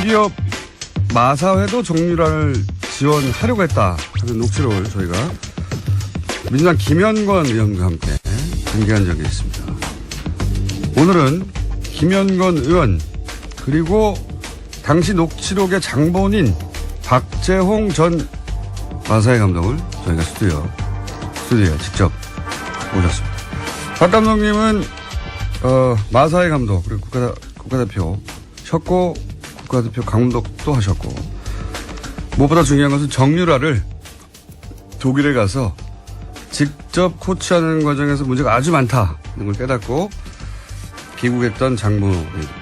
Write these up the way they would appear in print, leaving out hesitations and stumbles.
공기업 마사회도 정유라를 지원하려고 했다 하는 녹취록을 저희가 민주당 김현권 의원과 함께 공개한 적이 있습니다. 오늘은 김현권 의원 그리고 당시 녹취록의 장본인 박재홍 전 마사회 감독을 저희가 스튜디오에 직접 모셨습니다. 박 감독님은 마사회 감독 그리고 국가대표 셨고 국가대표 감독도 하셨고 무엇보다 중요한 것은 정유라를 독일에 가서 직접 코치하는 과정에서 문제가 아주 많다는 걸 깨닫고 귀국했던 장본인입니다.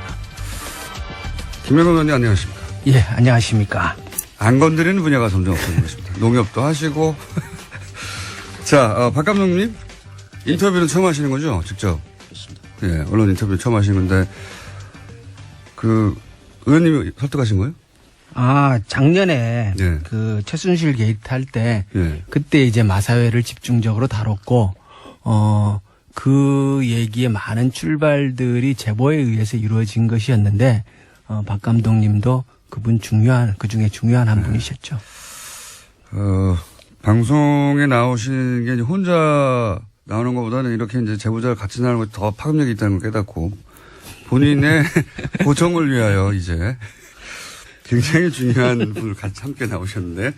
김현권 의원님 안녕하십니까? 예, 안녕하십니까? 안 건드리는 분야가 점점 없어지고 있습니다. 농협도 하시고. 자, 박 감독님 인터뷰는 처음 하시는 거죠? 직접. 그렇습니다. 예, 언론 인터뷰 처음 하시는 건데 의원님이 설득하신 거예요? 아, 작년에 예. 그 최순실 게이트 할 때 예. 그때 이제 마사회를 집중적으로 다뤘고 그 얘기의 많은 출발들이 제보에 의해서 이루어진 것이었는데 박 감독님도 그 중에 중요한 한 분이셨죠. 방송에 나오시는 게 이제 혼자 나오는 것보다는 이렇게 이제 제보자를 같이 나오는 것이 더 파급력이 있다는 걸 깨닫고 본인의 고정을 위하여 이제 굉장히 중요한 분을 같이 함께 나오셨는데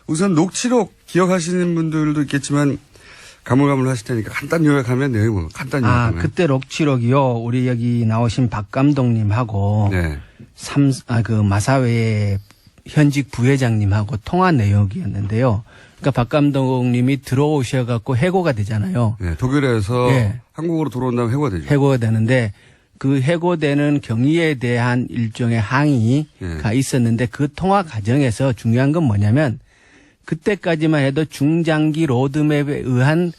우선 녹취록 기억하시는 분들도 있겠지만 가물가물하실 테니까 간단히 요약하면 내용을 간단히 요약하면. 그때 녹취록이요. 우리 여기 나오신 박 감독님하고 네. 그 마사회 현직 부회장님하고 통화 내용이었는데요. 그러니까 박 감독님이 들어오셔갖고 해고가 되잖아요. 네, 독일에서 네. 한국으로 들어온 다음에 해고가 되죠. 해고가 되는데 그 해고되는 경위에 대한 일종의 항의가 있었는데 그 통화 과정에서 중요한 건 뭐냐면 그때까지만 해도 중장기 로드맵에 의한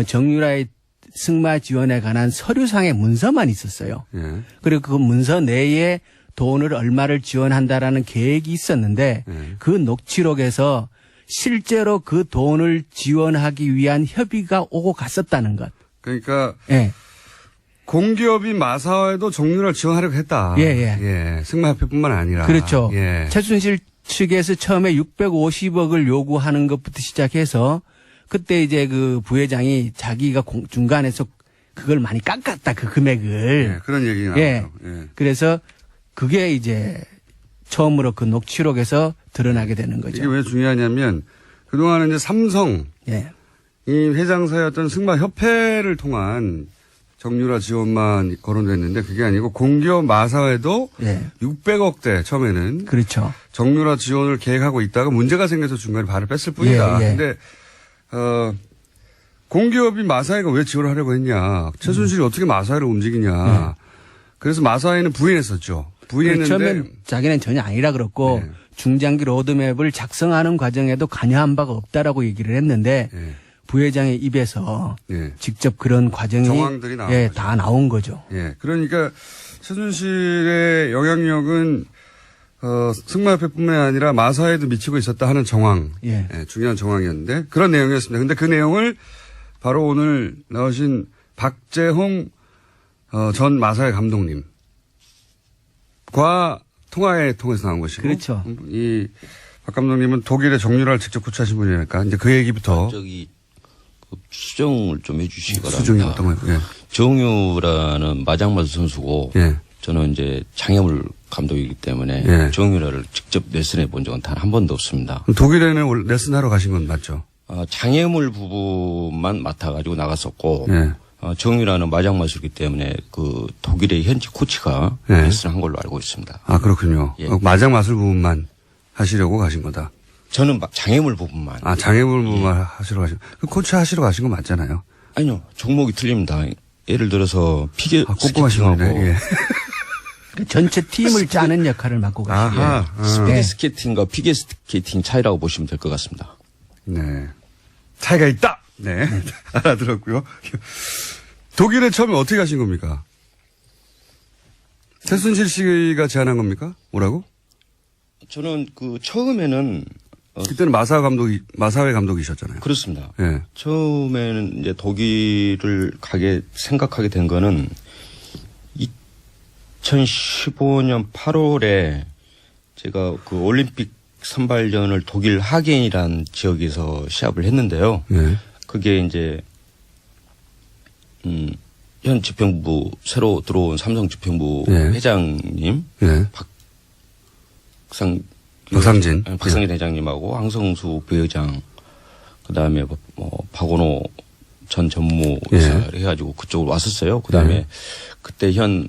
정유라의 승마 지원에 관한 서류상의 문서만 있었어요. 예. 그리고 그 문서 내에 돈을 얼마를 지원한다라는 계획이 있었는데 그 녹취록에서 실제로 그 돈을 지원하기 위한 협의가 오고 갔었다는 것. 그러니까 예. 공기업인 마사회도 정유라를 지원하려고 했다. 예. 승마협회뿐만 아니라. 그렇죠. 예. 최순실 측에서 처음에 650억을 요구하는 것부터 시작해서 그때 이제 그 부회장이 자기가 중간에서 그걸 많이 깎았다 그 금액을. 예, 그런 얘기가 나오죠. 예. 예. 그래서 그게 이제 처음으로 그 녹취록에서 드러나게 되는 거죠. 이게 왜 중요하냐면 그동안은 이제 삼성 예. 이 회장사였던 승마협회를 통한 정유라 지원만 거론됐는데 그게 아니고 공기업 마사회도 예. 600억대 처음에는 그렇죠. 정유라 지원을 계획하고 있다가 문제가 생겨서 중간에 발을 뺐을 뿐이다. 예. 근데 공기업이 마사회가 왜 지원을 하려고 했냐. 최순실이 어떻게 마사회를 움직이냐. 그래서 마사회는 부인했었죠. 부인했는데. 처음엔 자기는 전혀 아니라 그랬고 네. 중장기 로드맵을 작성하는 과정에도 관여한 바가 없다라고 얘기를 했는데 예. 부회장의 입에서 예. 직접 그런 과정이 정황들이 나온 예, 거죠. 다 나온 거죠. 예. 그러니까 최순실의 영향력은 승마협회뿐만 아니라 마사회도 미치고 있었다 하는 정황. 예. 예, 중요한 정황이었는데 그런 내용이었습니다. 근데 그 내용을 바로 오늘 나오신 박재홍 전 마사회 감독님과 통화에 통해서 나온 것이고. 그렇죠. 이 박 감독님은 독일의 정유라를 직접 코치하신 분이니까 이제 그 얘기부터. 그 수정을 좀 해주시기 바랍니다. 수정이 어떤 거예요? 예. 정유라는 마장마수 선수고 예. 저는 이제 장애물 감독이기 때문에 예. 정유라를 직접 레슨해 본 적은 단 한 번도 없습니다. 그럼 독일에는 레슨 하러 가신 건 맞죠? 장애물 부분만 맡아가지고 나갔었고 예. 정유라는 마장마수이기 때문에 그 독일의 현지 코치가 예. 레슨한 걸로 알고 있습니다. 아, 그렇군요. 예. 마장 마술 부분만 하시려고 가신 거다. 저는 장애물 부분만. 아, 장애물 부분만 하시러 가신 그 코치 하시러 가신 거 맞잖아요. 아니요. 종목이 틀립니다. 예를 들어서 피겨 꼼꼼하신 스케이팅하고 거네. 예. 그 전체 팀을 짜는 역할을 맡고 가시죠. 아하. 스피드 스케이팅과 피겨 스케이팅 차이라고 보시면 될 것 같습니다. 네. 차이가 있다! 네. 알아들었고요. 독일에 처음에 어떻게 가신 겁니까? 최순실 씨가 제안한 겁니까? 뭐라고? 저는 그 처음에는 그때는 마사회 감독이셨잖아요. 그렇습니다. 예. 처음에는 이제 독일을 생각하게 된 거는 2015년 8월에 제가 그 올림픽 선발전을 독일 하겐이라는 지역에서 시합을 했는데요. 네. 그게 이제 현 집행부 새로 들어온 삼성 집행부 네. 회장님 네. 박상진 회장님하고 황성수 부회장 그다음에 박원호 전 전무이사 해가지고 그쪽으로 왔었어요. 그다음에 그때 현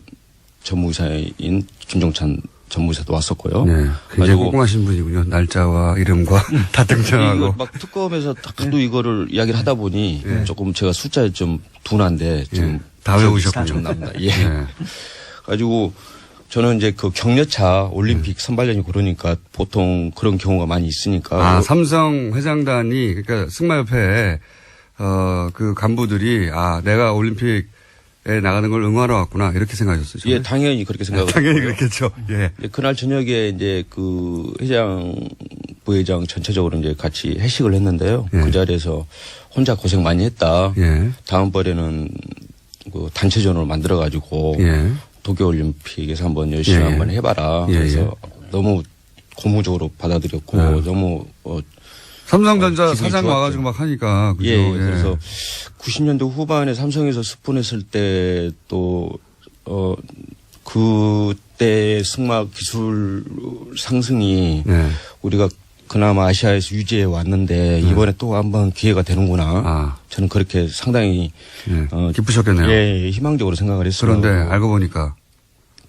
전무이사인 김종찬 전무이사도 왔었고요. 네. 굉장히 꼼꼼하신 분이군요. 날짜와 이름과 다 등장하고. 이거 막 특검에서 하도 이거를 이야기를 하다 보니 조금 제가 숫자에 좀 둔한데 좀 다 외우셨군요. 좀 납니다. 예. 가지고 저는 이제 그 격려차 올림픽 선발전이 그러니까 보통 그런 경우가 많이 있으니까. 삼성 회장단이 그러니까 승마협회에 그 간부들이 내가 올림픽에 나가는 걸 응원하러 왔구나 이렇게 생각하셨어요. 예, 당연히 그렇게 생각을. 당연히 그렇겠죠. 예. 그날 저녁에 이제 그 회장, 부회장 전체적으로 이제 같이 회식을 했는데요. 그 자리에서 혼자 고생 많이 했다. 다음번에는 그 단체전으로 만들어가지고 도쿄올림픽에서 한번 열심히 한번 해봐라. 그래서 너무 고무적으로 받아들였고 너무 삼성전자 사장 와가지고 막 하니까 그죠. 예. 그래서 90년대 후반에 삼성에서 스폰했을 때 또 그때 승마 기술 상승이 우리가 그나마 아시아에서 유지해 왔는데 이번에 또 한번 기회가 되는구나. 저는 그렇게 상당히 기쁘셨겠네요. 예, 희망적으로 생각을 했어요. 그런데 알고 보니까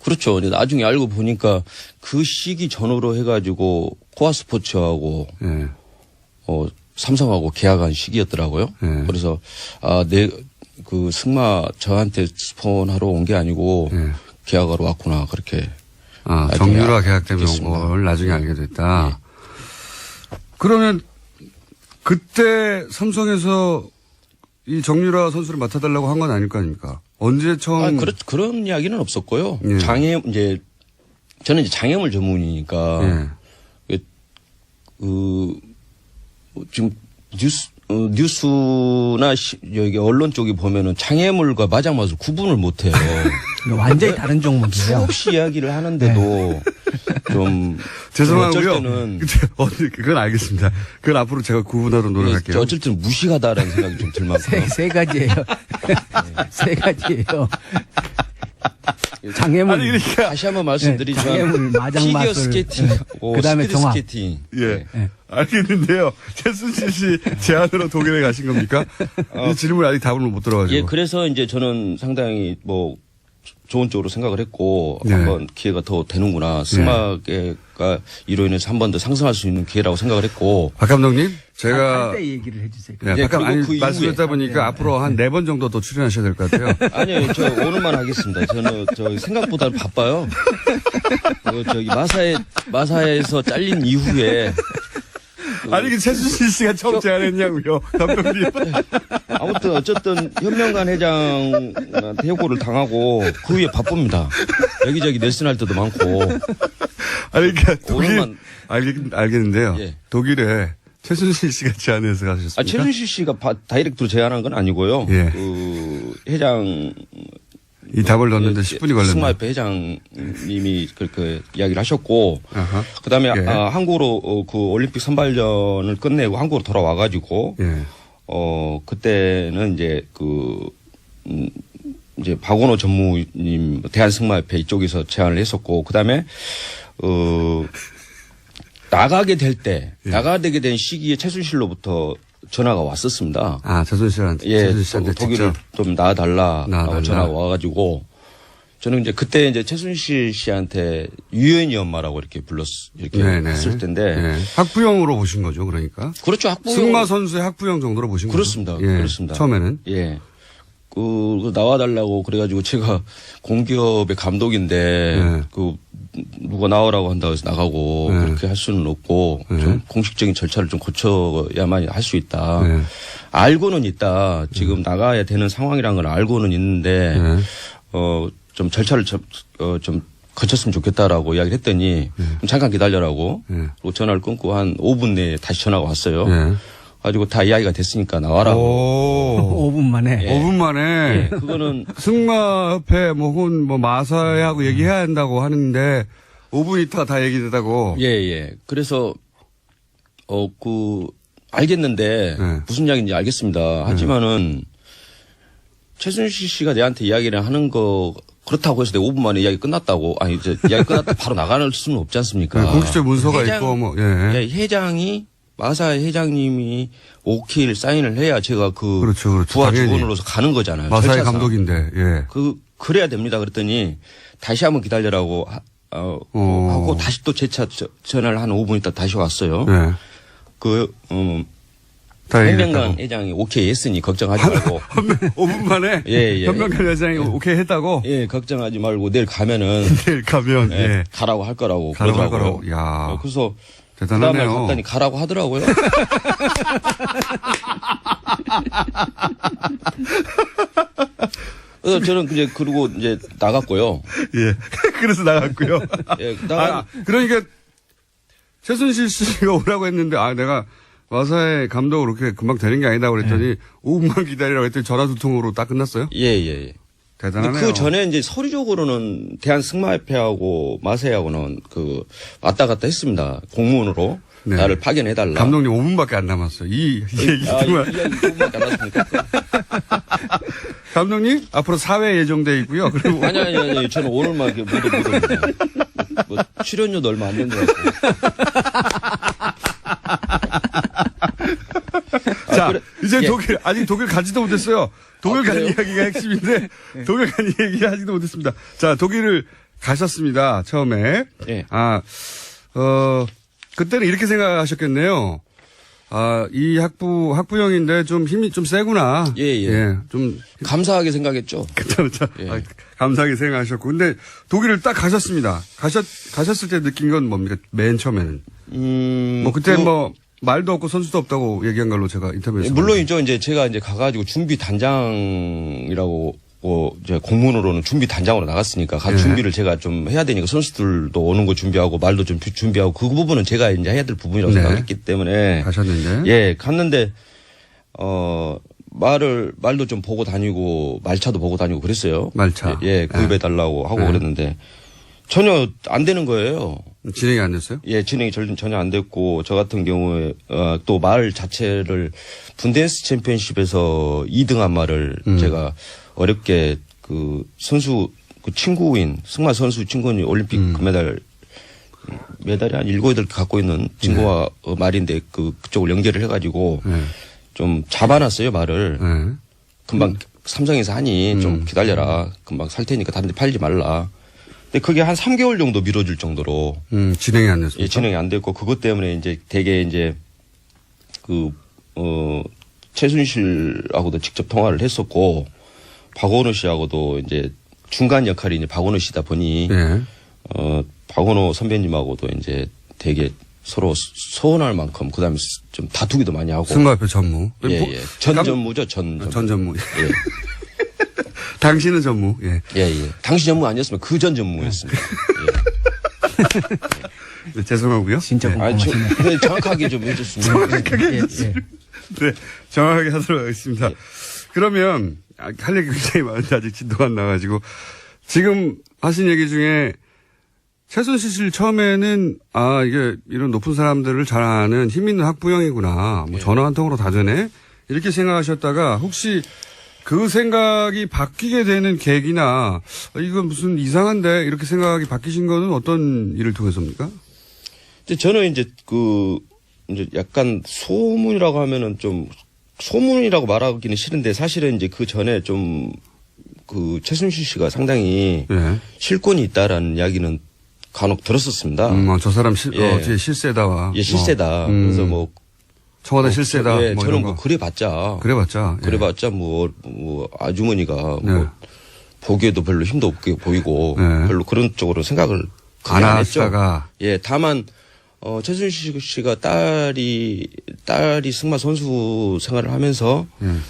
그렇죠. 나중에 알고 보니까 그 시기 전후로 해가지고 코아스포츠하고 삼성하고 계약한 시기였더라고요. 그래서 그 승마 저한테 스폰하러 온 게 아니고 계약하러 왔구나 그렇게. 정유라 계약 때문에 온 걸 나중에 알게 됐다. 그러면 그때 삼성에서 이 정유라 선수를 맡아달라고 한 건 아닐 거 아닙니까? 언제 처음? 그런 이야기는 없었고요. 저는 이제 장애물 전문이니까 지금 뉴스나 여기 언론 쪽에 보면은 장애물과 마장맛을 구분을 못해요. 완전히 다른 종목이에요. 수없이 이야기를 하는데도 좀 죄송하고요. 어쩔 때는 그건 알겠습니다. 그건 앞으로 제가 구분하도록 노력할게요. 어쩔 때는 무식하다라는 생각이 좀 들 만큼. 세 가지예요. 세 가지예요. 장애물. 아니, 그러니까. 다시 한번 말씀드리지만 장애물, 마장마술. 피겨 스케이팅, 그다음에 스피드 종합. 스케이팅. 알겠는데요. 최순실 씨 제안으로 독일에 가신 겁니까? 이 질문 아직 답을 못 들어가지고. 예, 그래서 이제 저는 상당히 좋은 쪽으로 생각을 했고 한번 기회가 더 되는구나. 승마계가 이로 인해서 한 번 더 상승할 수 있는 기회라고 생각을 했고. 박 감독님, 제가 때 얘기를 해주세요. 말씀드렸다 보니까 앞으로 한 4번 정도 더 출연하셔야 될 것 같아요. 아니요, 저 오늘만 하겠습니다. 저는 생각보다 바빠요. 마사에서 잘린 이후에. 아니, 최순실 씨가 처음 제안했냐고요, 감독님. 아무튼 어쨌든 현명관 회장한테 해고를 당하고 그 후에 바쁩니다. 여기저기 넬슨 할 때도 많고. 아니, 그러니까 오늘만 알겠는데요. 독일에 최순실 씨가 제안해서 가셨습니까? 최순실 씨가 다이렉트로 제안한 건 아니고요. 그 회장 이 답을 넣는데 10분이 걸렸네요. 승마협회 회장님이 그렇게 이야기를 하셨고, 그다음에 한국으로 그 올림픽 선발전을 끝내고 한국으로 돌아와가지고, 그때는 이제 이제 박원호 전무님 대한승마협회 이쪽에서 제안을 했었고, 그다음에 나가게 된 시기에 최순실로부터 전화가 왔었습니다. 최순실한테. 최순실한테 독일을 좀 나와달라고 전화가 와가지고 저는 이제 그때 이제 최순실 씨한테 유연이 엄마라고 이렇게 했을 텐데. 학부형으로 보신 거죠, 그러니까. 그렇죠, 학부형. 승마 선수의 학부형 정도로 보신 거죠. 그렇습니다. 그렇습니다. 처음에는. 나와달라고 그래가지고 제가 공기업의 감독인데 누가 나오라고 한다고 해서 나가고 그렇게 할 수는 없고 좀 공식적인 절차를 좀 거쳐야만 할 수 있다. 알고는 있다. 지금 나가야 되는 상황이란 걸 알고는 있는데 좀 절차를 좀 거쳤으면 좋겠다라고 이야기를 했더니 잠깐 기다려라고 그리고 전화를 끊고 한 5분 내에 다시 전화가 왔어요. 가지고 다 이야기가 됐으니까 나와라고. 5분 만에. 5분 만에. 그거는 승마협회 혹은 마사회하고 얘기해야 한다고 하는데 5분 있다 다 얘기되다고. 예, 예. 그래서, 알겠는데, 네. 무슨 이야기인지 알겠습니다. 하지만은, 최순실 씨가 내한테 이야기를 하는 거, 그렇다고 해서 내가 5분 만에 이야기 끝났다고, 아니, 이제 이야기 끝났다 바로 나가는 수는 없지 않습니까? 네, 공식적 문서가 있고, 뭐, 예. 예, 회장이, 마사 회장님이 오케이를 사인을 해야 제가 그렇죠. 부하 당연히. 직원으로서 가는 거잖아요. 마사의 절차상. 감독인데, 예. 그래야 됩니다. 그랬더니, 다시 한번 기다려라고, 하고 다시 또 재차 전화를 한 5분 있다 다시 왔어요. 예. 다 얘기했다고. 현명관 회장이 오케이 했으니 걱정하지 말고. 5분 만에 예. 현명관 회장이 오케이 했다고. 예, 걱정하지 말고 내일 가면은 내일 가면 예, 예. 가라고 할 거라고 가라고 할 그러더라고요. 거라고. 야. 그래서 대단하네요. 그다음에 갔더니 가라고 하더라고요. 그래서 저는 이제 그러고 이제 나갔고요. 예. 그래서 나갔고요. 예, 그러니까 최순실 씨가 오라고 했는데 내가 마사의 감독으로 그렇게 금방 되는 게 아니다 그랬더니 5분만 기다리라고 했더니 전화 두 통으로 딱 끝났어요? 예. 대단하네요. 그 전에 이제 서류적으로는 대한승마협회하고 마사회하고는 왔다 갔다 했습니다. 공문으로 네. 나를 파견해달라. 감독님 5분밖에 안 남았어요. 이 얘기 정말. 이 이야기 조금밖에 안 났습니까? 감독님 앞으로 사회 예정돼 있고요. 그리고 아니. 저는 오늘만 이렇게 못 옵니다. 뭐 출연료도 얼마 안 된 것 같고. 자, 이제 예. 아직 독일 가지도 못했어요. 독일 간 그래요? 이야기가 핵심인데, 독일 간 이야기 하지도 못했습니다. 자, 독일을 가셨습니다. 처음에. 예. 그때는 이렇게 생각하셨겠네요. 이 학부형인데 좀 힘이 좀 세구나. 예. 좀. 감사하게 생각했죠. 그쵸. 예. 감사하게 생각하셨고. 근데 독일을 딱 가셨습니다. 가셨을 때 느낀 건 뭡니까? 맨 처음에는. 그때 말도 없고 선수도 없다고 얘기한 걸로 제가 인터뷰에서. 물론이죠. 이제 제가 이제 가가지고 준비 단장이라고 이제 공문으로는 준비 단장으로 나갔으니까 간 준비를 제가 좀 해야 되니까 선수들도 오는 거 준비하고 말도 좀 준비하고 그 부분은 제가 이제 해야 될 부분이라고 생각했기 때문에 가셨는데. 예, 갔는데 말도 좀 보고 다니고 말차도 보고 다니고 그랬어요. 말차. 예, 구입해달라고 하고 그랬는데 전혀 안 되는 거예요. 진행이 안 됐어요? 예, 진행이 전혀 안 됐고, 저 같은 경우에, 또 말 자체를 분데스 챔피언십에서 2등한 말을 제가 어렵게 친구인, 승마 선수 친구인 올림픽 메달이 한 7, 8개 갖고 있는 친구와 말인데 그쪽을 연결을 해가지고 좀 잡아놨어요, 말을. 금방 삼성에서 하니 좀 기다려라. 금방 살 테니까 다른 데 팔지 말라. 근데 그게 한 3개월 정도 미뤄질 정도로. 진행이 안 됐어요. 예, 진행이 안 됐고, 그것 때문에 이제 되게 이제, 최순실하고도 직접 통화를 했었고, 박원호 씨하고도 이제 중간 역할이 이제 박원호 씨다 보니, 박원호 선배님하고도 이제 되게 서로 서운할 만큼, 그 다음에 좀 다투기도 많이 하고. 승마협회 전무. 예. 전무죠, 전무. 전무. 예. 당신은 전무. 예. 당시 전무 아니었으면 그 전 전무였습니다. 네, 죄송하고요. 진짜 네. 궁금하시네. 정확하게 좀 해줬으면. 네, 정확하게 하도록 하겠습니다. 그러면 할 얘기 굉장히 많은데 아직 진도가 안 나가지고 지금 하신 얘기 중에 최순실 씨 처음에는 이게 이런 높은 사람들을 잘 아는 힘 있는 학부형이구나. 전화 한 통으로 다 되네. 이렇게 생각하셨다가 혹시 그 생각이 바뀌게 되는 계기나 이건 무슨 이상한데 이렇게 생각이 바뀌신 거는 어떤 일을 통해서입니까? 저는 이제 이제 약간 소문이라고 하면은 좀 소문이라고 말하기는 싫은데 사실은 이제 그 전에 좀 최순실 씨가 상당히 실권이 있다라는 이야기는 간혹 들었었습니다. 저 사람 뒤에 실세다와. 예, 실세다. 그래서 청와대 실세다. 예, 저는 그래봤자 아주머니가 보기에도 별로 힘도 없게 보이고 별로 그런 쪽으로 생각을 안 했죠. 예, 다만 최순실 씨가 딸이 승마 선수 생활을 하면서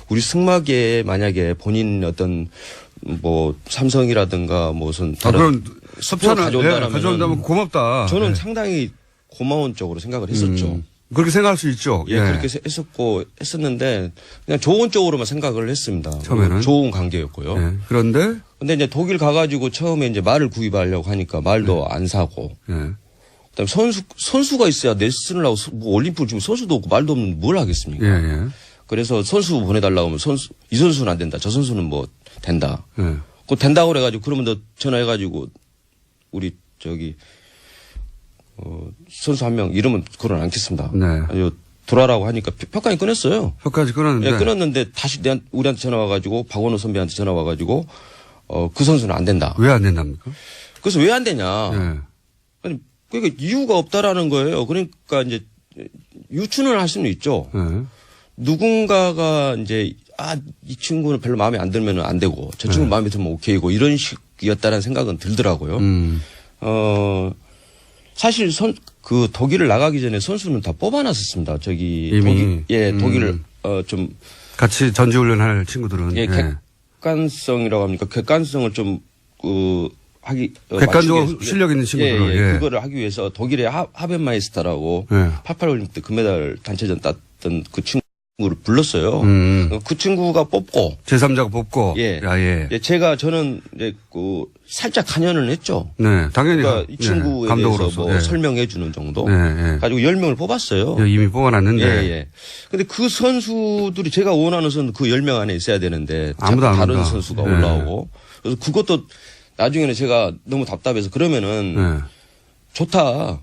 우리 승마계에 만약에 본인 어떤 삼성이라든가 무슨 그런 스포를 가져온다면 고맙다. 저는 상당히 고마운 쪽으로 생각을 했었죠. 그렇게 생각할 수 있죠. 예, 그렇게 했었는데 그냥 좋은 쪽으로만 생각을 했습니다. 처음에는 좋은 관계였고요. 예. 그런데 근데 이제 독일 가가지고 처음에 이제 말을 구입하려고 하니까 말도 안 사고. 예. 그다음에 선수가 있어야 레슨을 하고 뭐 올림픽을 지금 선수도 없고 말도 없는 뭘 하겠습니까? 예, 예. 그래서 선수 보내달라고 하면 이 선수는 안 된다. 저 선수는 뭐 된다. 예. 그거 된다고 그래가지고 그러면 너 전화해가지고 우리 선수 한 명 이름은 그걸 않겠습니다. 네. 아주 돌아라고 하니까 표까지 끊었어요. 표까지 끊었는데. 예, 끊었는데 다시 우리한테 전화 와가지고 박원호 선배한테 전화 와가지고 그 선수는 안 된다. 왜 안 된답니까? 그래서 왜 안 되냐? 예. 아니 그러니까 이유가 없다라는 거예요. 그러니까 이제 유추는 할 수는 있죠. 예. 누군가가 이제 이 친구는 별로 마음에 안 들면 안 되고 저 친구 마음에 들면 오케이고 이런 식이었다는 생각은 들더라고요. 사실 그 독일을 나가기 전에 선수는 다 뽑아놨었습니다. 이미 독일을 좀 같이 전지훈련할 친구들은 예, 객관성이라고 합니까? 객관성을 좀 객관적으로 실력 있는 친구들은 예. 그거를 하기 위해서 독일의 하벤마이스터라고 88 올림픽 때 금메달 단체전 땄던 그 친구를 불렀어요. 그 친구가 뽑고 제3자가 뽑고 저는 이제 살짝 관여는 했죠. 네, 당연히 그러니까 이 친구에 감독으로서 대해서 설명해 주는 정도 네. 가지고 10명을 뽑았어요. 이미 뽑아놨는데. 예. 근데 그 선수들이 제가 원하는 선수 그 10명 안에 있어야 되는데 아무도 안 다른 온다. 선수가 올라오고 그래서 그것도 나중에는 제가 너무 답답해서 그러면은 좋다.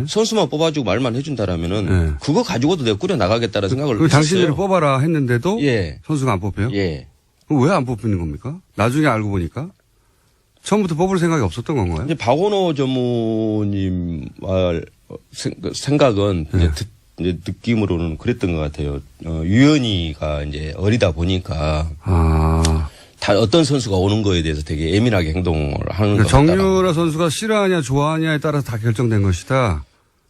선수만 뽑아주고 말만 해준다라면은 그거 가지고도 내가 꾸려 나가겠다는 생각을 했어요. 당신들이 뽑아라 했는데도 선수가 안 뽑혀요? 예. 왜 안 뽑히는 겁니까? 나중에 알고 보니까 처음부터 뽑을 생각이 없었던 건가요? 이제 박원호 전무님 생각은 이제 느낌으로는 그랬던 것 같아요. 유연이가 이제 어리다 보니까 다 어떤 선수가 오는 거에 대해서 되게 예민하게 행동을 하는 것 같다. 정유라 선수가 싫어하냐 좋아하냐에 따라서 다 결정된 것이다.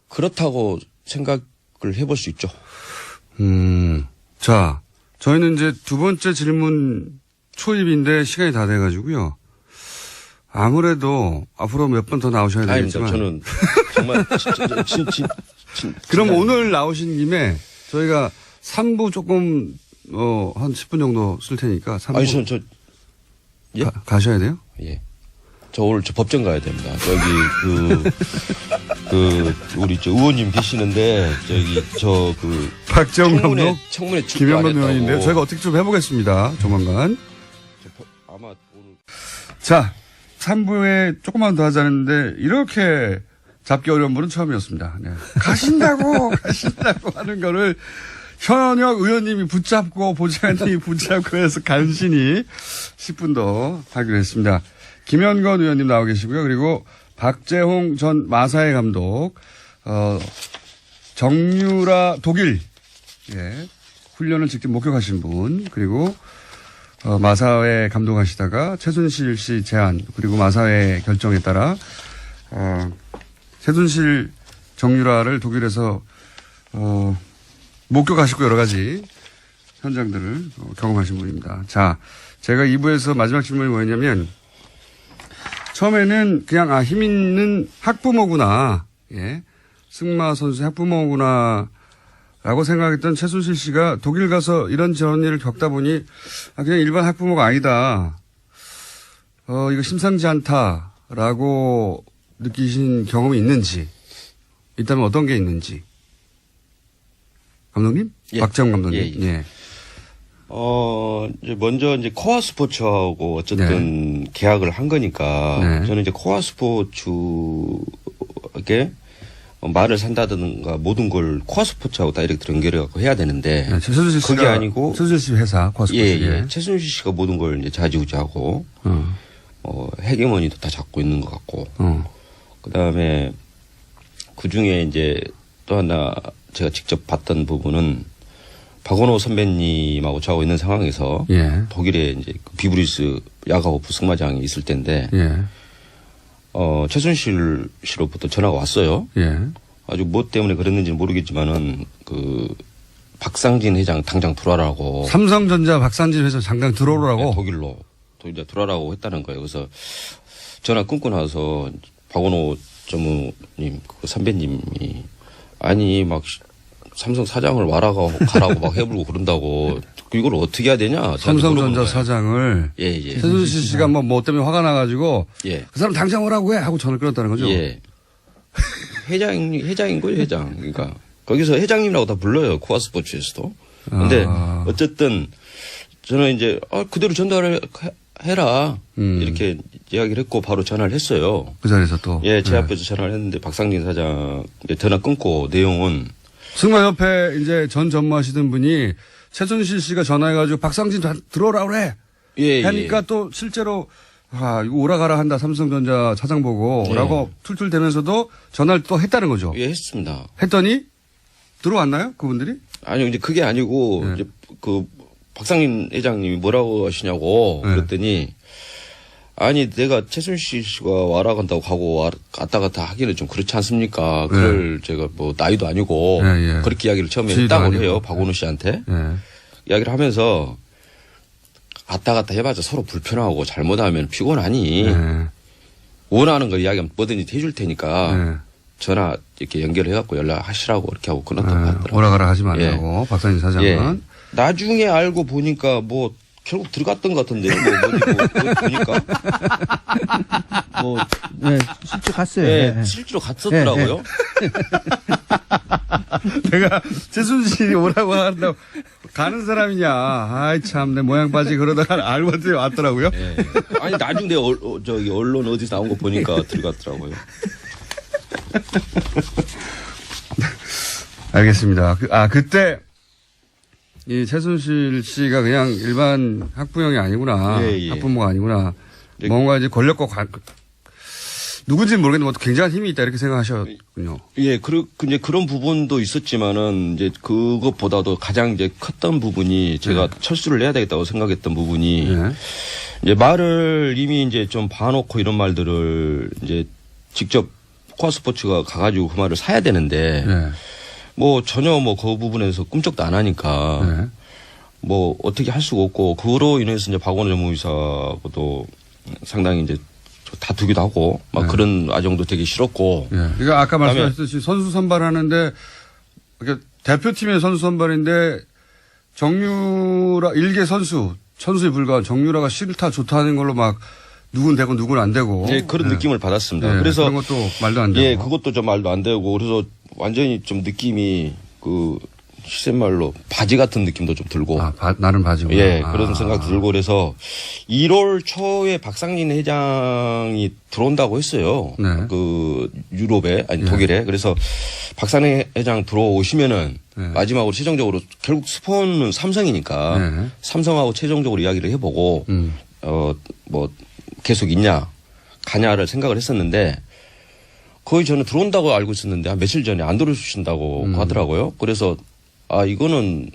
그렇다고 생각을 해볼 수 있죠. 자, 저희는 이제 두 번째 질문 초입인데 시간이 다 돼가지고요. 아무래도 앞으로 몇 번 더 나오셔야 되겠지만. 저는 정말 그럼 오늘 나오신 김에 저희가 3부 조금 한 10분 정도 쓸 테니까 3부. 아니 예? 가셔야 돼요? 예. 저 오늘 법정 가야 됩니다. 우리 의원님 계시는데 박정 감독, 청문회 김영건 의원인데요. 저희가 어떻게 좀 해보겠습니다. 조만간. 아마 오늘. 자, 3부에 조금만 더 하자는데 이렇게 잡기 어려운 분은 처음이었습니다. 네. 가신다고 하는 거를 현역 의원님이 붙잡고 보좌관님이 붙잡고 해서 간신히 10분 더 하기로 했습니다. 김현건 의원님 나와 계시고요. 그리고 박재홍 전 마사회 감독, 정유라 독일, 훈련을 직접 목격하신 분, 그리고 마사회 감독하시다가 최순실 씨 제안, 그리고 마사회 결정에 따라, 최순실 정유라를 독일에서, 목격하시고 여러 가지 현장들을 경험하신 분입니다. 자, 제가 2부에서 마지막 질문이 뭐였냐면, 처음에는 그냥 힘 있는 학부모구나. 승마 선수 학부모구나. 라고 생각했던 최순실 씨가 독일 가서 이런 저런 일을 겪다 보니 그냥 일반 학부모가 아니다. 이거 심상치 않다라고 느끼신 경험이 있는지, 있다면 어떤 게 있는지. 감독님? 예. 박재홍 감독님. 예. 이제 먼저 이제 코아 스포츠하고 어쨌든 계약을 한 거니까 저는 이제 코아 스포츠에게 말을 산다든가 모든 걸 코아 스포츠하고 다이렉트 연결해갖고 해야 되는데 최순실 씨가 그게 아니고 최순실 씨 회사 코아 스포츠. 예. 최순실 씨가 모든 걸 이제 좌지우지하고 헤게모니도 다 잡고 있는 것 같고 그다음에 그 중에 이제 또 하나 제가 직접 봤던 부분은 박원호 선배님하고 저하고 있는 상황에서 독일에 이제 비브리스 야가호프 승마장이 있을 때인데 최순실 씨로부터 전화가 왔어요. 아주 뭐 때문에 그랬는지는 모르겠지만은 박상진 회장 당장 들어와라고. 삼성전자 박상진 회장 당장 들어오라고. 네, 독일로 이제 들어와라고 했다는 거예요. 그래서 전화 끊고 나서 박원호 전무님 그 선배님이 아니 막 삼성 사장을 가라고 막 해불고 그런다고. 이걸 어떻게 해야 되냐. 삼성전자 사장을. 예. 최순실 씨가 뭐 때문에 화가 나가지고. 예. 그 사람 당장 오라고 해! 하고 전화를 끊었다는 거죠. 예. 회장인 거예요, 회장. 그러니까. 거기서 회장님이라고 다 불러요. 코아 스포츠에서도. 근데 어쨌든 저는 이제 그대로 전달을 해라. 이렇게 이야기를 했고 바로 전화를 했어요. 그 자리에서 또. 예, 제 앞에서 전화를 했는데 박상진 사장 전화 끊고 내용은 승마협회 이제 전 전무하시던 분이 최순실 씨가 전화해가지고 박상진 들어오라 그래. 예, 하니까 또 실제로 이거 오라가라 한다 삼성전자 차장 보고 예. 라고 툴툴대면서도 전화를 또 했다는 거죠. 예, 했습니다. 했더니 들어왔나요? 그분들이? 아니요, 이제 그게 아니고 네. 이제 그 박상진 회장님이 뭐라고 하시냐고 네. 그랬더니 아니 내가 최순실 씨가 와라 간다고 가고 왔다 갔다 하기는 좀 그렇지 않습니까? 그럴 제가 뭐 나이도 아니고 예. 그렇게 이야기를 처음에 지위도 했다고 아니고. 해요. 박원우 씨한테. 예. 이야기를 하면서 왔다 갔다 해봐자 서로 불편하고 잘못하면 피곤하니 예. 원하는 걸 이야기하면 뭐든지 해줄 테니까 예. 전화 이렇게 연결해갖고 연락하시라고 이렇게 하고 끊었다고 하더라고요. 오라가라 하지 말라고 박상진 사장은. 예. 나중에 알고 보니까 뭐 결국 들어갔던 것 같은데 뭐 보니까 뭐 네, 실제 갔어요. 예, 네. 실제로 갔었더라고요. 내가 최순실이 오라고 한다고 가는 사람이냐. 아이 참 내 모양 빠지 그러다가 알고 봤더니 왔더라고요. 예. 아니 나중에 내가 저기 언론 어디서 나온 거 보니까 들어갔더라고요. 알겠습니다. 그때 이 최순실 씨가 그냥 일반 학부형이 아니구나. 예. 학부모가 아니구나. 뭔가 이제 권력과 누군지는 모르겠는데 뭐 굉장한 힘이 있다 이렇게 생각하셨군요. 예, 이제 그런 부분도 있었지만은 이제 그것보다도 가장 이제 컸던 부분이 제가 철수를 해야 되겠다고 생각했던 부분이 네. 이제 말을 이미 이제 좀 봐놓고 이런 말들을 이제 직접 코아 스포츠가 가가지고 그 말을 사야 되는데 네. 뭐 전혀 뭐 그 부분에서 꿈쩍도 안 하니까 네. 뭐 어떻게 할 수가 없고 그로 인해서 이제 박원호 전무이사하고도 상당히 이제 다투기도 하고 막 그런 과정도 되게 싫었고. 예. 그러니까 아까 말씀하셨듯이 선수 선발하는데 그러니까 대표팀의 선수 선발인데 정유라 일개 선수에 불과한 정유라가 싫다 좋다 하는 걸로 막 누군 되고 누군 안 되고. 예, 그런 예. 느낌을 받았습니다. 예, 그래서 그런 것도 말도 안 되고. 예, 그것도 좀 말도 안 되고 그래서 완전히 좀 느낌이 그 시샘말로 바지 같은 느낌도 좀 들고. 나는 바지고. 예, 그런 생각 들고 그래서 1월 초에 박상진 회장이 들어온다고 했어요. 네. 그 유럽에 아니 독일에. 그래서 박상진 회장 들어오시면은 네. 마지막으로 최종적으로 결국 스폰은 삼성이니까 네. 삼성하고 최종적으로 이야기를 해보고 뭐 계속 있냐 가냐를 생각을 했었는데 거의 저는 들어온다고 알고 있었는데 한 며칠 전에 안 들어주신다고 하더라고요. 그래서 이거는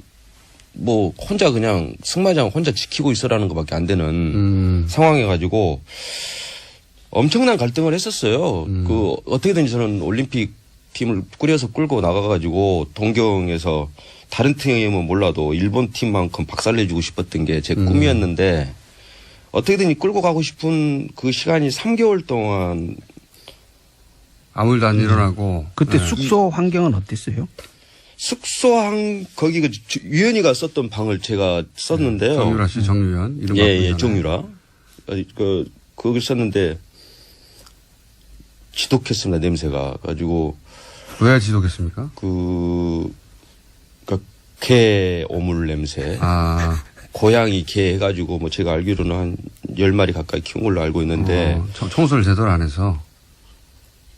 뭐 혼자 그냥 승마장 혼자 지키고 있어라는 것밖에 안 되는 상황에 가지고 엄청난 갈등을 했었어요. 그 어떻게든지 저는 올림픽 팀을 꾸려서 끌고 나가가지고 동경에서 다른 팀은 몰라도 일본 팀만큼 박살내주고 싶었던 게 제 꿈이었는데 어떻게든 끌고 가고 싶은 그 시간이 3개월 동안 아무 일도 안 일어나고. 그때 숙소 환경은 어땠어요? 거기 유연이가 썼던 방을 제가 썼는데요. 정유라 씨, 정유연. 이름 예, 정유라. 거기 썼는데 지독했습니다, 냄새가. 가지고. 왜 지독했습니까? 개 오물 냄새. 고양이 개 해가지고 뭐 제가 알기로는 한 10마리 가까이 키운 걸로 알고 있는데. 청소를 제대로 안 해서.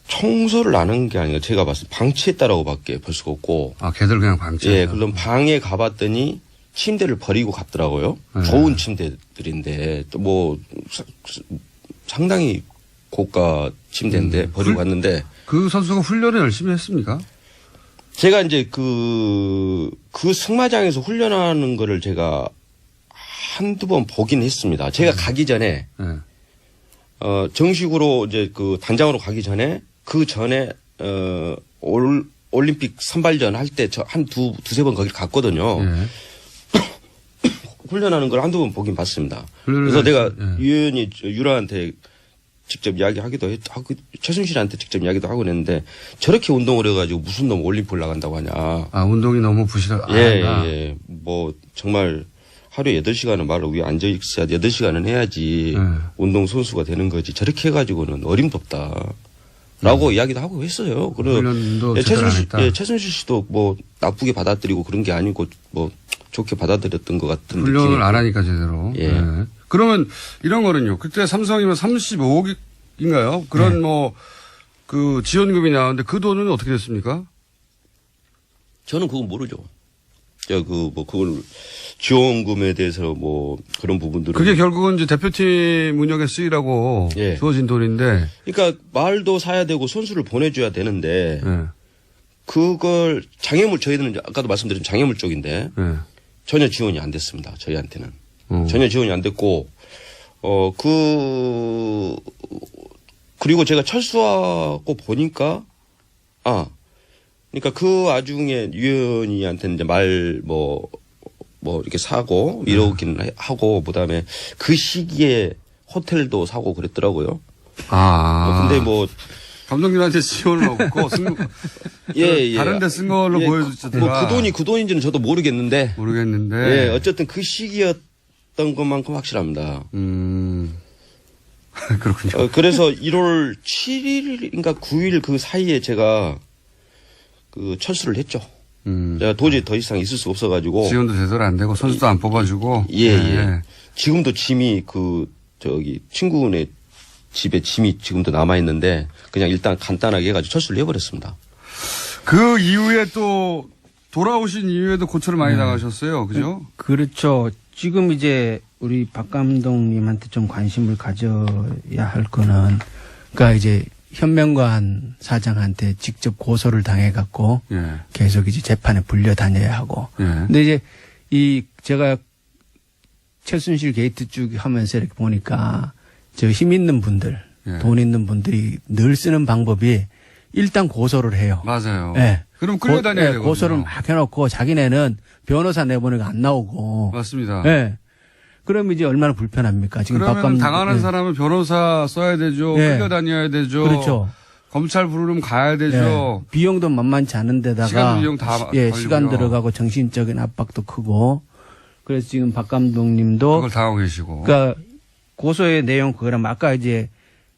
청소를 안 한 게 아니라 제가 봤을 때 방치했다라고 밖에 볼 수가 없고. 걔들 그냥 방치. 예, 그럼 방에 가봤더니 침대를 버리고 갔더라고요. 네. 좋은 침대들인데 또 뭐 상당히 고가 침대인데 버리고 갔는데. 그 선수가 훈련을 열심히 했습니까? 제가 이제 그 승마장에서 훈련하는 거를 제가 한두 번 보긴 했습니다. 제가 가기 전에 네. 정식으로 이제 그 단장으로 가기 전에 그 전에 올림픽 선발전 할 때 저 한 두세 번 거기를 갔거든요. 네. 훈련하는 걸 한두 번 보긴 봤습니다. 훈련을 그래서 내가 네. 유연히 유라한테 직접 이야기하기도 하고 최순실한테 직접 이야기도 하고 그랬는데 저렇게 운동을 해가지고 무슨 놈 올림픽을 나간다고 하냐. 아, 운동이 너무 부실하다. 예. 뭐 정말 하루에 8시간은 말을 위에 앉아 있어야 8시간은 해야지 운동 선수가 되는 거지. 저렇게 해가지고는 어림덥다. 라고 이야기도 하고 했어요. 훈련도 제대로 안 했다. 최순실 씨도 뭐 나쁘게 받아들이고 그런 게 아니고 뭐 좋게 받아들였던 것 같은 훈련을 느낌이. 안 하니까 제대로. 예. 네. 그러면 이런 거는요. 그때 삼성이면 35억인가요? 그런 네. 뭐 그 지원금이 나왔는데 그 돈은 어떻게 됐습니까? 저는 그건 모르죠. 그걸 지원금에 대해서 뭐 그런 부분들은. 그게 결국은 이제 대표팀 운영에 쓰이라고 예. 주어진 돈인데. 그러니까 말도 사야 되고 선수를 보내줘야 되는데 예. 그걸 장애물 저희들은 아까도 말씀드린 장애물 쪽인데 예. 전혀 지원이 안 됐습니다. 저희한테는. 어. 전혀 지원이 안 됐고 그리고 제가 철수하고 보니까 그러니까 그 와중에 유현이한테는 이제 뭐 이렇게 사고 이러기는 하고 그다음에 그 시기에 호텔도 사고 그랬더라고요. 근데 뭐 감독님한테 지원을 얻고 다른 데 쓴 걸로 보여주셨더라. 뭐 그 돈인지는 저도 모르겠는데. 모르겠는데. 어쨌든 그 시기였던 것만큼 확실합니다. 그렇군요. 그래서 1월 7일인가 9일 그 사이에 제가 그 철수를 했죠. 제가 도저히 더 이상 있을 수가 없어가지고. 지원도 제대로 안 되고 선수도 안 뽑아주고. 예. 지금도 짐이 친구네 집에 짐이 지금도 남아있는데 그냥 일단 간단하게 해가지고 철수를 해버렸습니다. 그 이후에 또 돌아오신 이후에도 고초를 많이 당하셨어요. 그죠? 그렇죠. 지금 이제 우리 박 감독님한테 좀 관심을 가져야 할 거는 그러니까 이제 현명관 사장한테 직접 고소를 당해갖고 예. 계속 이제 재판에 불려 다녀야 하고. 예. 근데 이제 제가 최순실 게이트 쭉 하면서 이렇게 보니까 저 힘 있는 분들, 예. 돈 있는 분들이 늘 쓰는 방법이 일단 고소를 해요. 맞아요. 예. 그럼 끌려다녀야 되거든요. 고소를 막 해놓고 자기네는 변호사 내보내고 안 나오고. 맞습니다. 예. 그럼 이제 얼마나 불편합니까? 지금 그러면 당하는 사람은 변호사 써야 되죠. 예. 끌려다녀야 되죠. 그렇죠. 검찰 부르면 가야 되죠. 예. 비용도 만만치 않은 데다가 시간 비용 다 걸리고요. 시간 들어가고 정신적인 압박도 크고. 그래서 지금 박 감독님도 그걸 당하고 계시고. 그러니까 고소의 내용 그거랑 아까 이제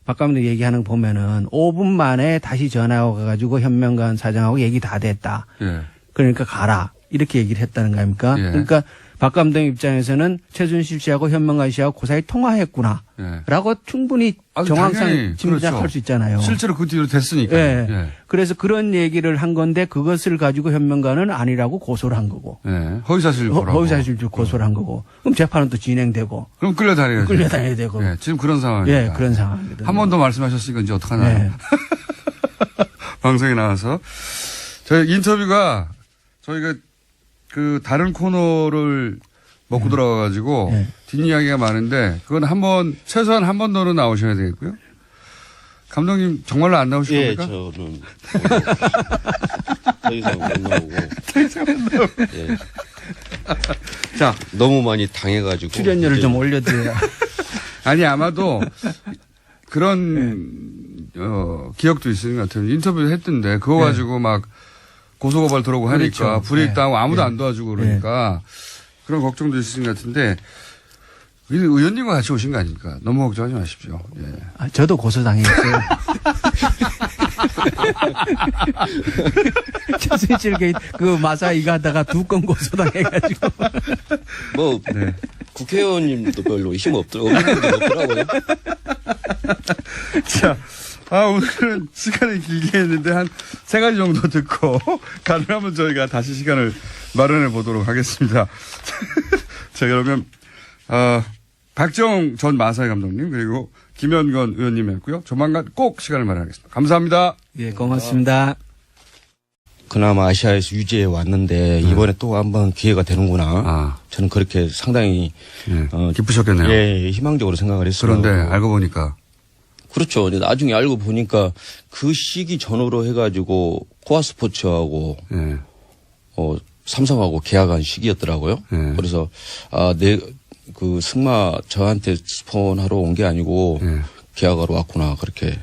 박 감독 얘기하는 거 보면은 5분 만에 다시 전화가 가지고 현명관 사장하고 얘기 다 됐다. 예. 그러니까 가라. 이렇게 얘기를 했다는 거 아닙니까? 예. 그러니까 박 감독 입장에서는 최순실 씨하고 현명관 씨하고 그 사이 통화했구나. 예. 라고 충분히 당연히 정황상 짐작할 그렇죠. 수 있잖아요. 실제로 그 뒤로 됐으니까. 예. 예. 그래서 그런 얘기를 한 건데 그것을 가지고 현명관은 아니라고 고소를 한 거고. 예. 허위사실보라고. 허위사실주 고소를 한 거고. 그럼 재판은 또 진행되고. 그럼 끌려다녀야죠. 끌려다녀야 되고. 예. 지금 그런 상황입니다. 예, 그런 상황입니다. 한 번 더 말씀하셨으니까 이제 어떡하나요? 예. 방송에 나와서. 저희 인터뷰가 저희가 그 다른 코너를 먹고 들어가가지고 네. 뒷이야기가 많은데 그건 최소한 한 번 더는 나오셔야 되겠고요. 감독님 정말로 안 나오실 예, 겁니까? 저는 더 이상 못 나오고. 예. 자, 너무 많이 당해가지고. 출연료를 이제 좀 올려드려야. 아니 아마도 그런 기억도 있을 것 같아요. 인터뷰 했던데 그거 가지고 막 고소고발 들어오고 하니까 그렇죠. 불이익당하고 아무도 예. 안 도와주고 그러니까 그런 걱정도 있으신 것 같은데 의원님과 같이 오신 거 아닙니까? 너무 걱정하지 마십시오. 예. 아, 저도 고소당했어요. 최순실 게이트 그 마사 이거 하다가 2건 고소당해가지고. 뭐 네. 국회의원님도 별로 힘 없더라고요. 자, 오늘은 시간을 길게 했는데 한 3가지 정도 듣고 가능하면 저희가 다시 시간을 마련해 보도록 하겠습니다. 자, 그러면 박정웅 전 마사회 감독님 그리고 김현건 의원님이었고요. 조만간 꼭 시간을 마련하겠습니다. 감사합니다. 예, 고맙습니다. 그나마 아시아에서 유지해 왔는데 이번에 또 한번 기회가 되는구나. 저는 그렇게 상당히 기쁘셨겠네요. 예, 희망적으로 생각을 했어요. 그런데 알고 보니까 그렇죠. 근데 나중에 알고 보니까 그 시기 전후로 해가지고 코아스포츠하고 예. 삼성하고 계약한 시기였더라고요. 예. 그래서 승마 저한테 스폰하러 온 게 아니고 계약하러 왔구나 그렇게.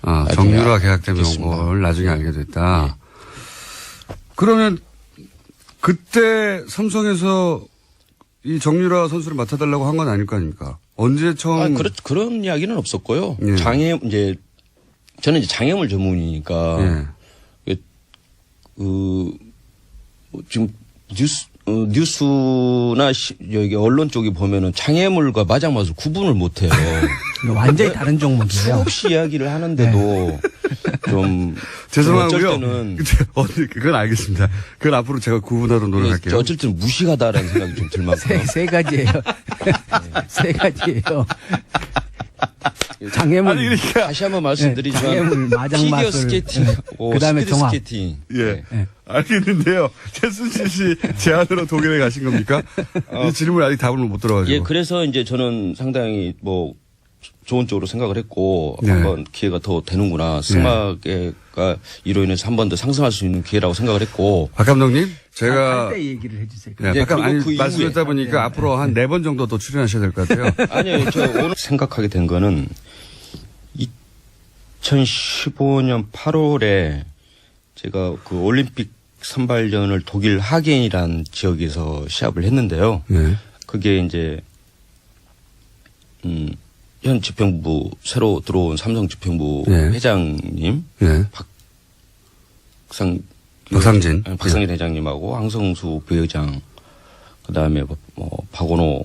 아, 나중에 정유라 계약 때문에 온 알겠습니다. 걸 나중에 알게 됐다. 그러면 그때 삼성에서 이 정유라 선수를 맡아달라고 한 건 아닐 거 아닙니까? 언제 처음? 그런 이야기는 없었고요. 예. 저는 이제 장애물 전문이니까 예. 지금 뉴스나 여기 언론 쪽에 보면은 장애물과 마장맛을 구분을 못해요. 완전히 다른 종목이에요. 수없이 이야기를 하는데도 좀 죄송하고요. 어쩔 때는 그건 알겠습니다. 그건 앞으로 제가 구분하도록 노력할게요. 어쩔 때는 무식하다라는 생각이 좀 들 만큼. 세 가지예요. 세 가지예요. 장애물. 아니, 그러니까. 다시 한번 말씀드리지만 장애물, 마장마술. 피겨 스케이팅, 그다음에 스피드 종합. 스케이팅. 예. 네. 알겠는데요. 최순실 씨 제안으로 독일에 가신 겁니까? 이 질문 아직 답을 못 들어가지고. 예, 그래서 이제 저는 상당히 뭐 좋은 쪽으로 생각을 했고 네. 한번 기회가 더 되는구나. 승마계가 이로 인해서 한 번 더 상승할 수 있는 기회라고 생각을 했고. 박 감독님, 제가 할 때 얘기를 해주세요. 네, 예, 박 감, 그리고 아니, 그 말씀드렸다 이후에. 보니까 앞으로 한 4번 정도 더 출연하셔야 될 것 같아요. 아니요, 저 오늘 생각하게 된 거는 2015년 8월에 제가 그 올림픽 선발전을 독일 하겐이라는 지역에서 시합을 했는데요. 네. 그게 이제 현 집행부 새로 들어온 삼성 집행부 네. 회장님 네. 박상진. 박상진 회장님하고 황성수 부회장 그다음에 뭐 박원호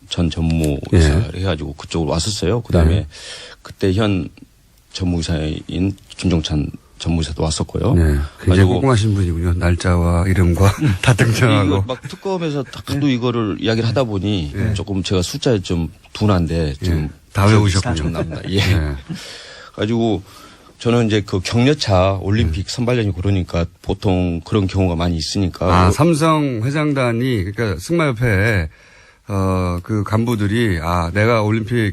전 전무이사를 해가지고 그쪽으로 왔었어요. 그다음에 네. 그때 현 전무이사인 김종찬 전무이사도 왔었고요. 네. 굉장히 가지고 꼼꼼하신 분이군요. 날짜와 이름과 다 등장하고. 이거 막 특검에서 하도 이거를 이야기를 하다 보니 조금 제가 숫자에 좀 둔한데 좀 다 외우셨군요. 납니다. 예. 네. 가지고 저는 이제 그 격려차 올림픽 선발전이 그러니까 보통 그런 경우가 많이 있으니까. 아, 삼성 회장단이, 그러니까 승마협회에, 그 간부들이, 아, 내가 올림픽에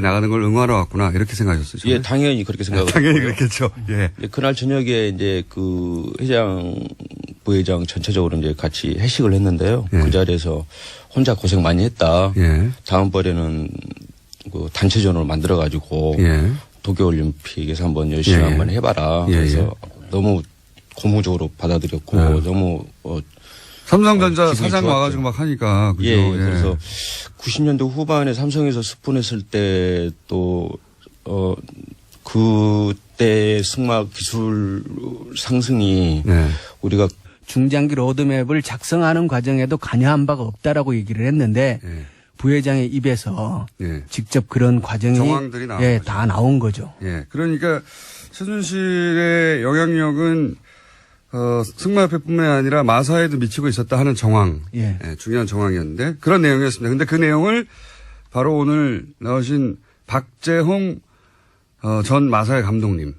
나가는 걸 응원하러 왔구나, 이렇게 생각하셨어요. 예, 당연히 그렇게 생각을 당연히 했고요. 그렇겠죠. 예. 예, 그날 저녁에 이제 그 회장, 부회장 전체적으로 이제 같이 회식을 했는데요. 예. 그 자리에서 혼자 고생 많이 했다. 예. 다음번에는 그 단체전으로 만들어가지고 예. 도쿄올림픽에서 한번 열심히 예. 한번 해봐라. 예. 그래서 너무 고무적으로 받아들였고 예. 너무 삼성전자 기분이 사장 좋았죠. 와가지고 막 하니까. 그죠? 예, 그래서 90년대 후반에 삼성에서 스폰했을 때 또 그때 승마 기술 상승이 네. 우리가 중장기 로드맵을 작성하는 과정에도 관여한 바가 없다라고 얘기를 했는데 예. 부회장의 입에서 예. 직접 그런 과정이 정황들이 나온 예, 거죠. 다 나온 거죠. 예. 그러니까 최순실의 영향력은 승마협회뿐만 아니라 마사에도 미치고 있었다 하는 정황. 예. 예, 중요한 정황이었는데 그런 내용이었습니다. 근데 그 내용을 바로 오늘 나오신 박재홍 전 마사회 감독님과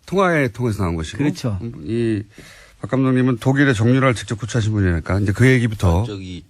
통화에 통해서 나온 것이고. 그렇죠. 이 박 감독님은 독일의 정유라를 직접 코치하신 분이니까 이제 그 얘기부터. 저기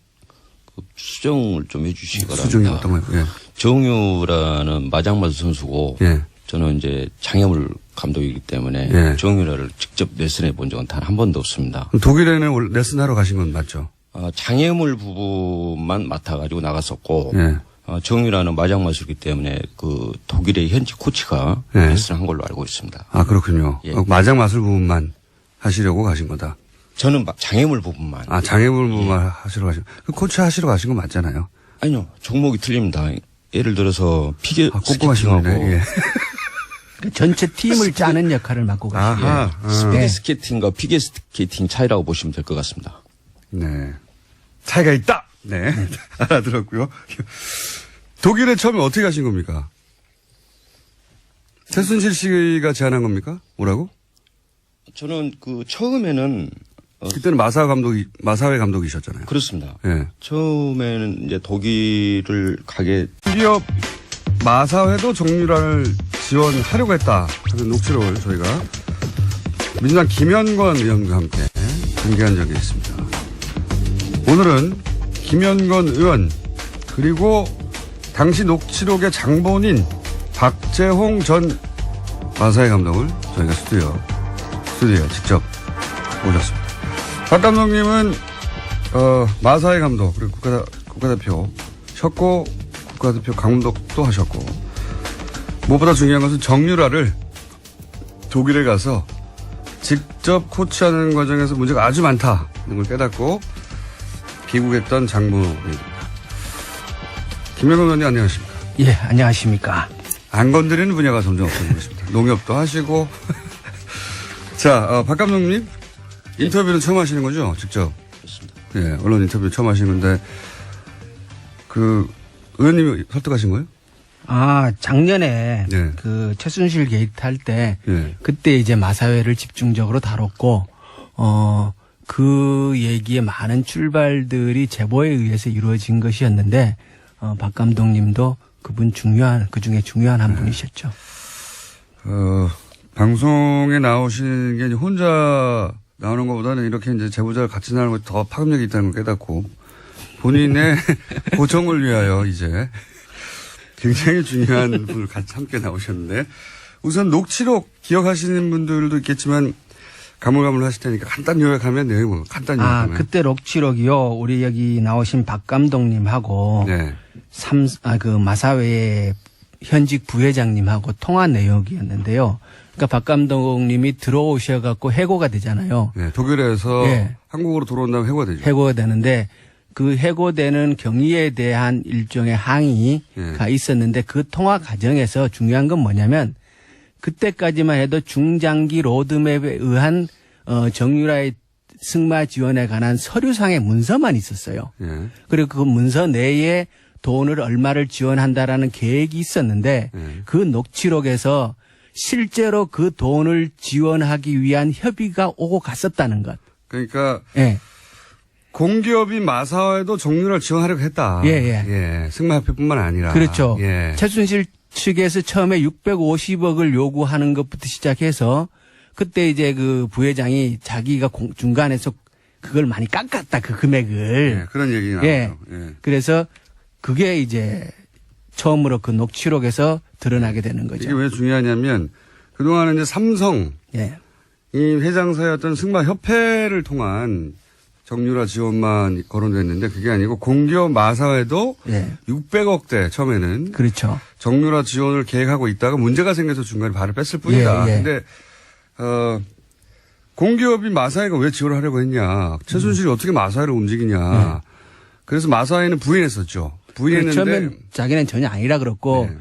그 수정을 좀 해주시기 바랍니다. 수정이 어떤 거예요? 예. 정유라는 마장마수 선수고 예. 저는 이제 장애물 감독이기 때문에 예. 정유라를 직접 레슨해 본 적은 단 한 번도 없습니다. 그럼 독일에는 레슨 하러 가신 건 맞죠? 장애물 부분만 맡아가지고 나갔었고 예. 정유라는 마장마수이기 때문에 그 독일의 현지 코치가 예. 레슨한 걸로 알고 있습니다. 아, 그렇군요. 예. 마장 마술 부분만 하시려고 가신 거다. 저는 장애물 부분만. 아, 장애물 부분만 하시러 가신 그 코치 하시러 가신 건 맞잖아요. 아니요. 종목이 틀립니다. 예를 들어서 피겨 아, 꼼꼼하신 분이네. 스케이팅하고 예. 그 전체 팀을 짜는 역할을 맡고 가시죠. 아하. 스피드 네. 스케이팅과 피겨 스케이팅 차이라고 보시면 될 것 같습니다. 네. 차이가 있다! 네. 알아들었고요. 독일에 처음에 어떻게 가신 겁니까? 최순실 씨가 제안한 겁니까? 뭐라고? 저는 그 처음에는 그때는 마사회 감독이셨잖아요. 그렇습니다. 예. 처음에는 이제 독일을 가게 기업 마사회도 정유라를 지원하려고 했다 하는 녹취록을 저희가 민주당 김현권 의원과 함께 공개한 적이 있습니다. 오늘은 김현권 의원 그리고 당시 녹취록의 장본인 박재홍 전 마사회 감독을 저희가 스튜디오에 직접 모셨습니다. 박 감독님은 마사회 감독 그리고 국가대표 셨고 국가대표 감독도 하셨고, 무엇보다 중요한 것은 정유라를 독일에 가서 직접 코치하는 과정에서 문제가 아주 많다는 걸 깨닫고 귀국했던 장모입니다. 김영건 의원님 안녕하십니까? 예, 안녕하십니까? 안 건드리는 분야가 점점 없어지고 있습니다. 농협도 하시고. 자, 박 감독님 인터뷰는 처음 하시는 거죠? 직접. 그렇습니다. 예, 언론 인터뷰 처음 하시는 건데, 의원님이 설득하신 거예요? 작년에 네. 그 최순실 게이트 할 때 예. 그때 이제 마사회를 집중적으로 다뤘고 그 얘기의 많은 출발들이 제보에 의해서 이루어진 것이었는데 박 감독님도 그 중에 중요한 한 분이셨죠. 방송에 나오시는 게 이제 혼자 나오는 것보다는 이렇게 이제 제보자를 같이 나오는 것이 더 파급력이 있다는 걸 깨닫고 본인의 고정을 위하여 이제 굉장히 중요한 분을 같이 함께 나오셨는데, 우선 녹취록 기억하시는 분들도 있겠지만 가물가물하실 테니까 간단 요약하면 내용을 간단히 요약하면. 그때 녹취록이요. 우리 여기 나오신 박 감독님하고 네. 그 마사회의 현직 부회장님하고 통화 내용이었는데요. 그러니까 박 감독님이 들어오셔갖고 해고가 되잖아요. 네, 독일에서 네. 한국으로 들어온 다음에 해고가 되죠. 해고가 되는데 그 해고되는 경위에 대한 일종의 항의가 있었는데 그 통화 과정에서 중요한 건 뭐냐면 그때까지만 해도 중장기 로드맵에 의한 정유라의 승마 지원에 관한 서류상의 문서만 있었어요. 예. 그리고 그 문서 내에 돈을 얼마를 지원한다라는 계획이 있었는데 그 녹취록에서 실제로 그 돈을 지원하기 위한 협의가 오고 갔었다는 것. 그러니까 예. 공기업인 마사회도 정유라를 지원하려고 했다. 예. 승마협회뿐만 아니라. 그렇죠. 예. 최순실 측에서 처음에 650억을 요구하는 것부터 시작해서 그때 이제 그 부회장이 자기가 중간에서 그걸 많이 깎았다, 그 금액을. 예, 그런 얘기 나왔죠. 예. 예. 그래서 그게 이제 처음으로 그 녹취록에서 드러나게 되는 거죠. 이게 왜 중요하냐면 그동안은 이제 삼성 예. 이 회장사였던 승마협회를 통한 정유라 지원만 거론됐는데 그게 아니고 공기업 마사회도 예. 600억대 처음에는 그렇죠. 정유라 지원을 계획하고 있다가 문제가 생겨서 중간에 발을 뺐을 뿐이다. 예. 근데 공기업인 마사회가 왜 지원을 하려고 했냐. 최순실이 어떻게 마사회를 움직이냐. 그래서 마사회는 부인했었죠. 부인했는데 처음엔 자기는 전혀 아니라 그랬고 네.